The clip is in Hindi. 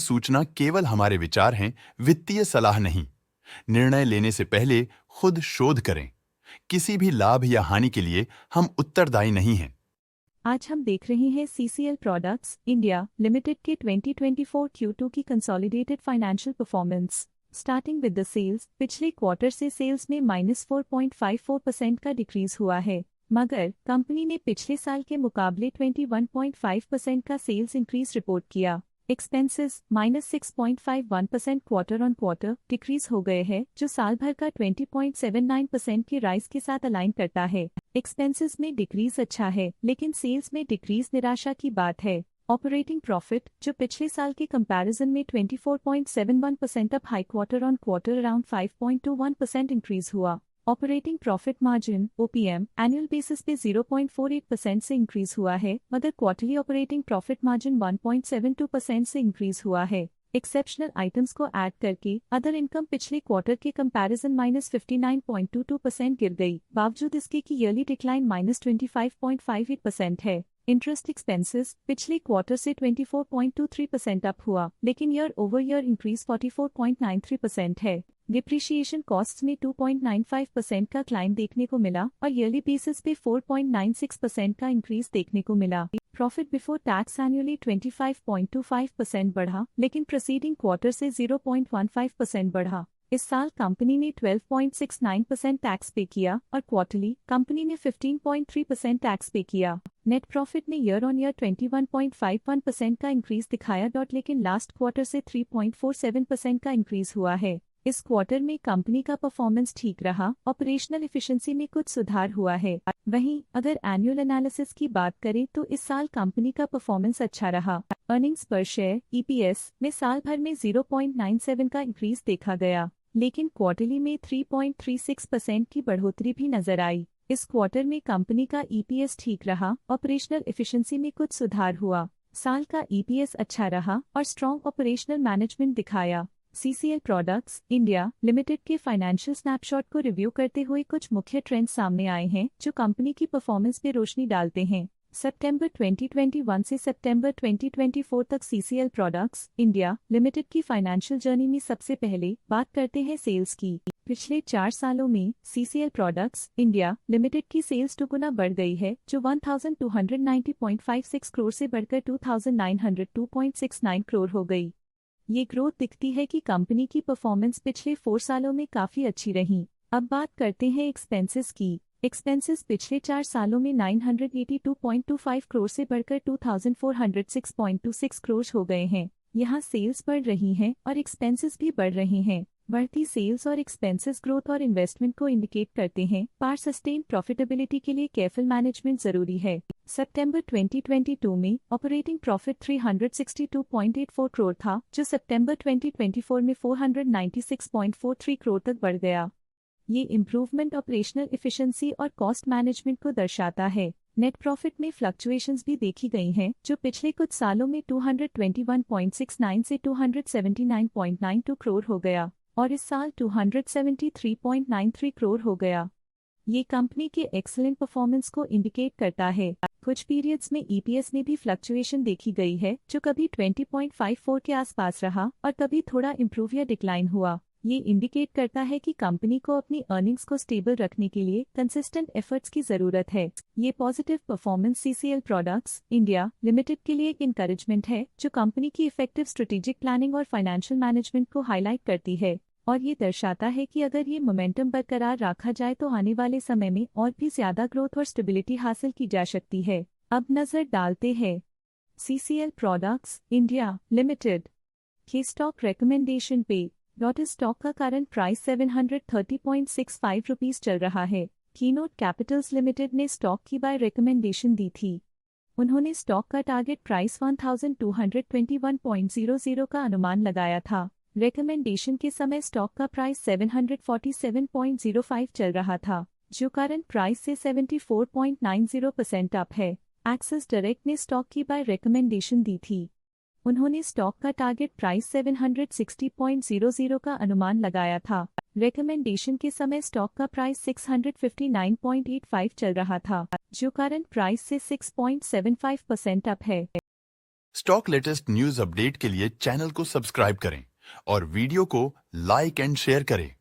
सूचना केवल हमारे विचार हैं, वित्तीय सलाह नहीं। निर्णय लेने से पहले खुद शोध करें। किसी भी लाभ या हानि के लिए हम उत्तरदायी नहीं हैं। आज हम देख रहे हैं सीसीएल प्रोडक्ट्स इंडिया लिमिटेड के 2024 Q2 की consolidated financial performance. Starting with the sales, पिछले क्वार्टर से सेल्स में -4.54% का डिक्रीज हुआ है, मगर कंपनी ने पिछले साल के मुकाबले 21.5% का सेल्स इंक्रीज रिपोर्ट किया। Expenses -6.51% quarter on quarter decrease हो गए हैं, जो साल भर का 20.79% की राइज के साथ अलाइन करता है। एक्सपेंसेस में डिक्रीज अच्छा है, लेकिन सेल्स में डिक्रीज निराशा की बात है। ऑपरेटिंग प्रॉफिट, जो पिछले साल के कंपैरिजन में 24.71% up high quarter on quarter around 5.21% increase हुआ। Operating profit margin OPM annual basis पे 0.48% से इंक्रीज हुआ है, मगर क्वार्टरली ऑपरेटिंग प्रॉफिट मार्जिन 1.72% से इंक्रीज हुआ है। एक्सेप्शनल आइटम्स को ऐड करके अदर इनकम पिछले क्वार्टर के कंपैरिजन -59.22% गिर गई, बावजूद इसके कि ईयरली डिक्लाइन -25.58% है। इंटरेस्ट एक्सपेंसेस पिछले क्वार्टर से 24.23% अप हुआ, लेकिन ईयर ओवर ईयर इंक्रीज 44.93% है। डिप्रिशिएशन कॉस्ट्स में 2.95% का क्लाइम देखने को मिला और ईयरली बेसिस पे 4.96% का इंक्रीज देखने को मिला। प्रॉफिट बिफोर टैक्स एनुअली 25.25% बढ़ा, लेकिन प्रीसीडिंग क्वार्टर से 0.15% बढ़ा। इस साल कंपनी ने 12.69% टैक्स पे किया और क्वार्टरली कंपनी ने 15.3% टैक्स पे किया। नेट प्रॉफिट ने ईयर ऑन ईयर 21.51% का इंक्रीज दिखाया, लेकिन लास्ट क्वार्टर से 3.47% का इंक्रीज हुआ है। इस क्वार्टर में कंपनी का परफॉर्मेंस ठीक रहा, ऑपरेशनल एफिशिएंसी में कुछ सुधार हुआ है। वहीं अगर एनुअल एनालिसिस की बात करें तो इस साल कंपनी का परफॉर्मेंस अच्छा रहा। अर्निंग्स पर शेयर EPS में साल भर में 0.97 का इंक्रीज देखा गया, लेकिन क्वार्टरली में 3.36% की बढ़ोतरी भी नजर आई। इस क्वार्टर में कंपनी का EPS ठीक रहा, ऑपरेशनल एफिशिएंसी में कुछ सुधार हुआ। साल का EPS अच्छा रहा और स्ट्रॉन्ग ऑपरेशनल मैनेजमेंट दिखाया। सीसीएल प्रोडक्ट्स इंडिया लिमिटेड के फाइनेंशियल स्नैपशॉट को रिव्यू करते हुए कुछ मुख्य ट्रेंड्स सामने आए हैं, जो कंपनी की परफॉर्मेंस पे रोशनी डालते हैं। सितंबर 2021 से सितंबर 2024 तक सीसीएल प्रोडक्ट्स इंडिया लिमिटेड की फाइनेंशियल जर्नी में सबसे पहले बात करते हैं सेल्स की। पिछले 4 सालों में सीसीएल प्रोडक्ट्स इंडिया लिमिटेड की सेल्स दुगुना बढ़ गई है, जो 1290.56 करोड़ से बढ़कर 2902.69 करोड़ हो गई। ये ग्रोथ दिखती है कि कंपनी की परफॉर्मेंस पिछले 4 सालों में काफी अच्छी रही। अब बात करते हैं एक्सपेंसेस की। एक्सपेंसेस पिछले 4 सालों में 982.25 करोड़ से बढ़कर 2406.26 करोड़ हो गए हैं। यहाँ सेल्स बढ़ रही हैं और एक्सपेंसेस भी बढ़ रहे हैं। बढ़ती सेल्स और एक्सपेंसेस ग्रोथ और इन्वेस्टमेंट को इंडिकेट करते हैं, पर सस्टेन प्रॉफिटेबिलिटी के लिए केयरफुल मैनेजमेंट जरूरी है। सितंबर 2022 में ऑपरेटिंग प्रॉफिट 362.84 करोड़ था, जो सितंबर 2024 में 496.43 करोड़ तक बढ़ गया। ये इम्प्रूवमेंट ऑपरेशनल एफिशिएंसी और कॉस्ट मैनेजमेंट को दर्शाता है। नेट प्रॉफिट में फ्लक्चुएशंस भी देखी गई हैं, जो पिछले कुछ सालों में 221.69 से 279.92 करोड़ हो गया और इस साल 273.93 करोड़ हो गया। ये कंपनी के एक्सीलेंट परफॉर्मेंस को इंडिकेट करता है। कुछ पीरियड्स में EPS में भी फ्लक्चुएशन देखी गई है, जो कभी 20.54 के आसपास रहा और कभी थोड़ा इम्प्रूव या डिक्लाइन हुआ। ये इंडिकेट करता है कि कंपनी को अपनी अर्निंग्स को स्टेबल रखने के लिए कंसिस्टेंट एफर्ट्स की जरूरत है। ये positive performance CCL products India limited के लिए एक इंकरेजमेंट है, जो कंपनी की इफेक्टिव स्ट्रेटेजिक प्लानिंग और फाइनेंशियल मैनेजमेंट को हाईलाइट करती है और ये दर्शाता है कि अगर ये मोमेंटम बरकरार रखा जाए तो आने वाले समय में और भी ज्यादा ग्रोथ और स्टेबिलिटी हासिल की जा सकती है। अब नजर डालते हैं सीसीएल प्रोडक्ट्स इंडिया लिमिटेड के स्टॉक रिकमेंडेशन पे। स्टॉक का करंट प्राइस 730.65 रुपीस चल रहा है। कीनोट कैपिटल्स लिमिटेड ने स्टॉक की बाय रिकमेंडेशन दी थी। उन्होंने स्टॉक का टारगेट प्राइस 1221.00 का अनुमान लगाया था। रिकमेंडेशन के समय स्टॉक का प्राइस 747.05 चल रहा था, जो करंट प्राइस से 74.90% अप है। एक्सिस डायरेक्ट ने स्टॉक की बाय रिकमेंडेशन दी थी। उन्होंने स्टॉक का टारगेट प्राइस 760.00 का अनुमान लगाया था। रिकमेंडेशन के समय स्टॉक का प्राइस 659.85 चल रहा था, जो करंट प्राइस से 6.75% अप है। स्टॉक लेटेस्ट न्यूज अपडेट के लिए चैनल को सब्सक्राइब करें और वीडियो को लाइक एंड शेयर करें।